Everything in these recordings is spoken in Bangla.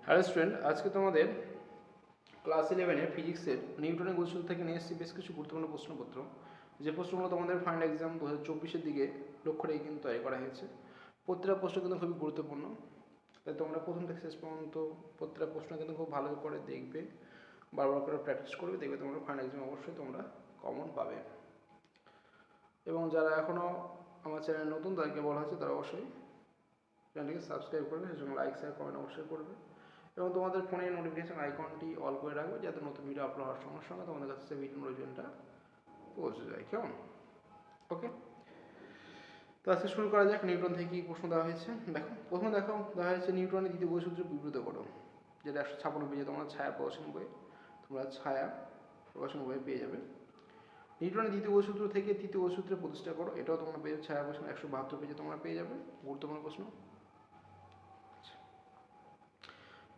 হ্যালো স্টুডেন্ট, আজকে তোমাদের ক্লাস 11-এর ফিজিক্সের নিউটনের গতিসূত্র থেকে নিয়ে এসেছি বেশ কিছু গুরুত্বপূর্ণ প্রশ্নপত্র। যে প্রশ্নগুলো তোমাদের ফাইনাল এক্সাম 2024-এর দিকে লক্ষ্য রেখে কিন্তু তৈরি করা হয়েছে। প্রত্যেকটা প্রশ্ন কিন্তু খুবই গুরুত্বপূর্ণ, তাই তোমরা প্রথম থেকে শেষ পর্যন্ত প্রত্যেকটা প্রশ্ন কিন্তু খুব ভালো করে দেখবে, বারবার করে প্র্যাকটিস করবে, দেখবে তোমরা ফাইনাল এক্সামে অবশ্যই তোমরা কমন পাবে। এবং যারা এখনও আমার চ্যানেল নতুন তাদেরকে বলা হচ্ছে তারা অবশ্যই চ্যানেলটিকে সাবস্ক্রাইব করবে, সেই সঙ্গে লাইক শেয়ার কমেন্ট অবশ্যই করবে এবং তোমাদের ফোনের নোটিফিকেশন আইকনটি অল করে রাখবে যাতে নতুন ভিডিও আপলোড হওয়ার সঙ্গে সঙ্গে তোমাদের কাছে ভিডিও নোটিফিকেশনটা পৌঁছে যায়। কেমন? ওকে, তো আজকে শুরু করা যাক। নিউটন থেকে কী প্রশ্ন দেওয়া হয়েছে দেখো। প্রথমে দেওয়া হয়েছে নিউটনের দ্বিতীয় গতিসূত্র বিবৃত করো, যেটা 156 পেজে তোমরা ছায়া প্রকাশন বই পেয়ে যাবে। নিউটনের দ্বিতীয় গতিসূত্র থেকে তৃতীয় গতিসূত্রে প্রতিষ্ঠা করো, এটাও তোমরা পেয়ে যাবে ছায়া প্রকাশন 172 পেজে তোমরা পেয়ে যাবে। গুরুত্বপূর্ণ প্রশ্ন।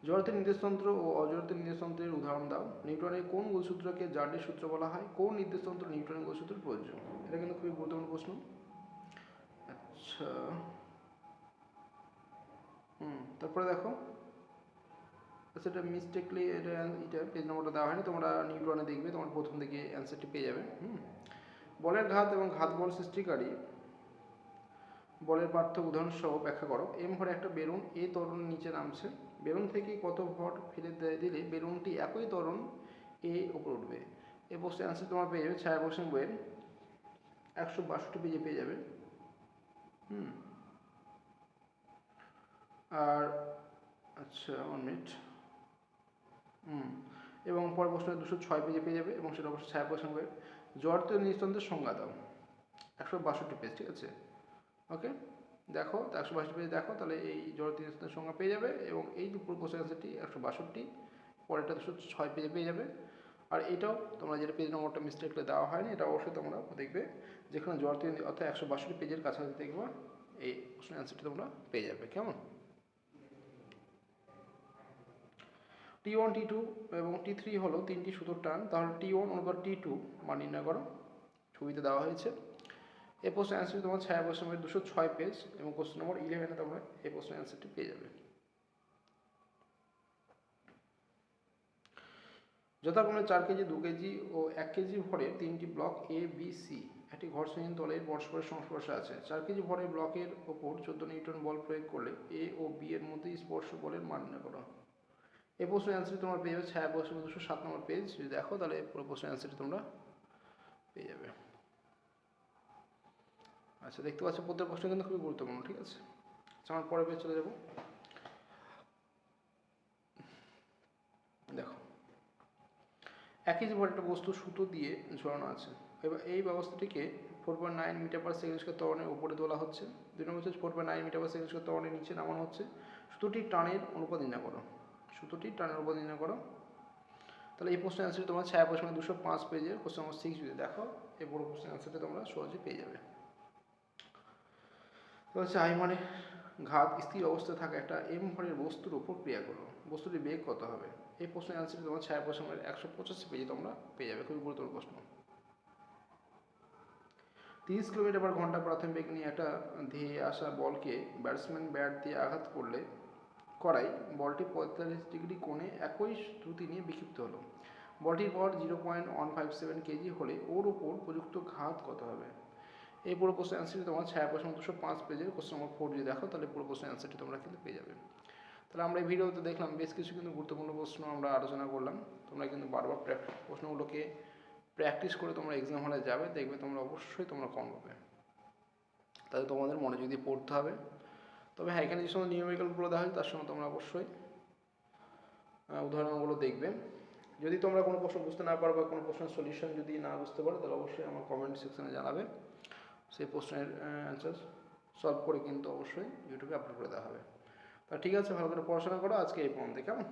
জড়তার নির্দেশতন্ত্র ও অজড়তার নির্দেশতন্ত্রের উদাহরণ দাও। নিউটনের কোন গতিসূত্রকে জার্ডির সূত্র বলা হয়? কোন নির্দেশতন্ত্র নিউটনের গতিসূত্রের প্রয়োজ্য? এটা কিন্তু খুবই গুরুত্বপূর্ণ প্রশ্ন। আচ্ছা, তারপরে দেখো, আচ্ছা এটা মিস্টেকলি এটা পেজ নম্বরটা দেওয়া হয়নি, তোমরা নিউটনে দেখবে, তোমার প্রথম দিকে অ্যান্সারটি পেয়ে যাবে। বলের ঘাত এবং ঘাত বল সৃষ্টিকারী বলের পার্থক্য উদাহরণ সহ ব্যাখ্যা করো। এম ভরে একটা বেলুন এ ত্বরণের নিচে নামছে, বেলুন থেকে কত ভর ফেলে দিলে বেলুনটি একই ত্বরণ এ উপরে উঠবে? এই প্রশ্নের অ্যান্সার তোমার পেয়ে যাবে ছায়া প্রশ্ন বইয়ের 162 পেজে পেয়ে যাবে। আর আচ্ছা 1 মিনিট, এবং পরের প্রশ্ন 206 পেজে পেয়ে যাবে এবং সেটা অবশ্যই ছায়া প্রশ্ন বইয়ের জড়ত্বীয় নিঃস্তন্ত্রের সংজ্ঞা দাও, 162 পেজ। ঠিক আছে, ওকে দেখো, 162 পেজে দেখো, তাহলে এই জড়ত্বীয় নিঃস্তন্ত্রের সংজ্ঞা পেয়ে যাবে এবং এই দুপুর কোশ্চেন অ্যান্সারটি 162, পরেরটা 206 পেজে পেয়ে যাবে। আর এটাও তোমরা যেটা পেজ নম্বরটা মিস্টেকলে দেওয়া হয়নি, এটা অবশ্যই তোমরা দেখবে যেখানে জড়ত্বীয় অর্থাৎ 162 পেজের কাছাকাছি দেখবা এই প্রশ্নের অ্যান্সারটি তোমরা পেয়ে যাবে। কেমন? T1 T2 এবং T3 হলো তিনটি সুতোর টান, তাহলে T1 অনুপাত T2 মান নির্ণয় করো, ছবিতে দেওয়া হয়েছে। এই প্রশ্নের অ্যান্সারটি তোমার ছায়া প্রশ্ন 206 পেজ এবং কোশ্চেন নম্বর 11-এ তোমরা এই প্রশ্নের অ্যান্সারটি পেয়ে যাবে। যথাক্রমে 4 কেজি, 2 কেজি ও 1 কেজি ভরের তিনটি ব্লক এ বি সি একটি ঘর্ষণহীন তলের পরস্পরের সংস্পর্শে আছে। 4 কেজি ভরের ব্লকের ওপর 14 নিউটন বল প্রয়োগ করলে এ ও বি এর মধ্যে স্পর্শ বলের মান নির্ণয় করো। এই প্রশ্নের অ্যান্সারটি তোমার পেয়ে যাবে ছায়া প্রশ্ন 207 নম্বর পেজ। যদি দেখো তাহলে পুরো প্রশ্নের অ্যান্সারটি তোমরা পেয়ে যাবে। আচ্ছা, দেখতে পাচ্ছ প্রত্যেক প্রশ্ন কিন্তু খুবই গুরুত্বপূর্ণ। ঠিক আছে, আচ্ছা আমার পরের পেজ চলে যাব। দেখো, 1 কেজি ভরের একটা বস্তু সুতো দিয়ে ঝোলানো আছে, এবার এই ব্যবস্থাটিকে 4.9 মিটার পার সেকেন্ড স্কয়ার ত্বরণের উপরে তোলা হচ্ছে। 2 নম্বর হচ্ছে 4.9 মিটার পার সেকেন্ড স্কয়ার ত্বরণের নিচে নামানো হচ্ছে। সুতোটির টানের অনুপাত নির্ণয় করো। তাহলে এই প্রশ্নের অ্যান্সারটি তোমার ছায়া প্রশ্ন 205 পেজের কোশ্চেন নম্বর 6 যদি দেখো, এই পুরো প্রশ্নের অ্যান্সারটি তোমরা সহজে পেয়ে যাবে। তো হচ্ছে আই মানে ঘাত স্থির অবস্থায় থাকা একটা এম ভরের বস্তুর উপর ক্রিয়া করো, বস্তুটির বেগ কত হবে? এই প্রশ্নের অ্যান্সারটি তোমার ছায়া প্রশ্ন 185 পেজে তোমরা পেয়ে যাবে। খুবই গুরুত্বপূর্ণ প্রশ্ন। 30 কিলোমিটার পার ঘন্টা প্রাথমিক বেগ নিয়ে একটা ধেয়ে আসা বলকে ব্যাটসম্যান ব্যাট দিয়ে আঘাত করাই বলটি 45 ডিগ্রি কোণে একই দ্রুতি নিয়ে বিক্ষিপ্ত হলো। বলটির ভর 0.157 কেজি হলে ওর উপর প্রযুক্ত ঘাত কত হবে? এই পুরো কোশ্চেন অ্যান্সারটি তোমার ছায়া প্রশ্ন 205 পেজের কোশ্চেন নম্বর 4 যদি দেখো তাহলে পুরো কোশ্চেন অ্যান্সারটি তোমরা কিন্তু পেয়ে যাবে। তাহলে আমরা এই ভিডিওতে দেখলাম বেশ কিছু কিন্তু গুরুত্বপূর্ণ প্রশ্ন আমরা আলোচনা করলাম। তোমরা কিন্তু বারবার প্রশ্নগুলোকে প্র্যাকটিস করে তোমরা এক্সাম হলে যাবে, দেখবে তোমরা অবশ্যই তোমরা কম পাবে। তাহলে তোমাদের মনে যদি পড়তে হবে, তবে হ্যাঁ এখানে যে সময় নিউমেরিক্যালগুলো দেওয়া হয় তার সঙ্গে তোমরা অবশ্যই উদাহরণগুলো দেখবে। যদি তোমরা কোনো প্রশ্ন বুঝতে না পারো বা কোনো প্রশ্নের সলিউশন যদি না বুঝতে পারো তাহলে অবশ্যই আমার কমেন্ট সেকশনে জানাবে, সেই প্রশ্নের অ্যান্সার সলভ করে কিন্তু অবশ্যই ইউটিউবে আপলোড করে দেওয়া হবে। তা ঠিক আছে, ভালো করে পড়াশোনা করো। আজকে এই পর্যন্ত। কেমন?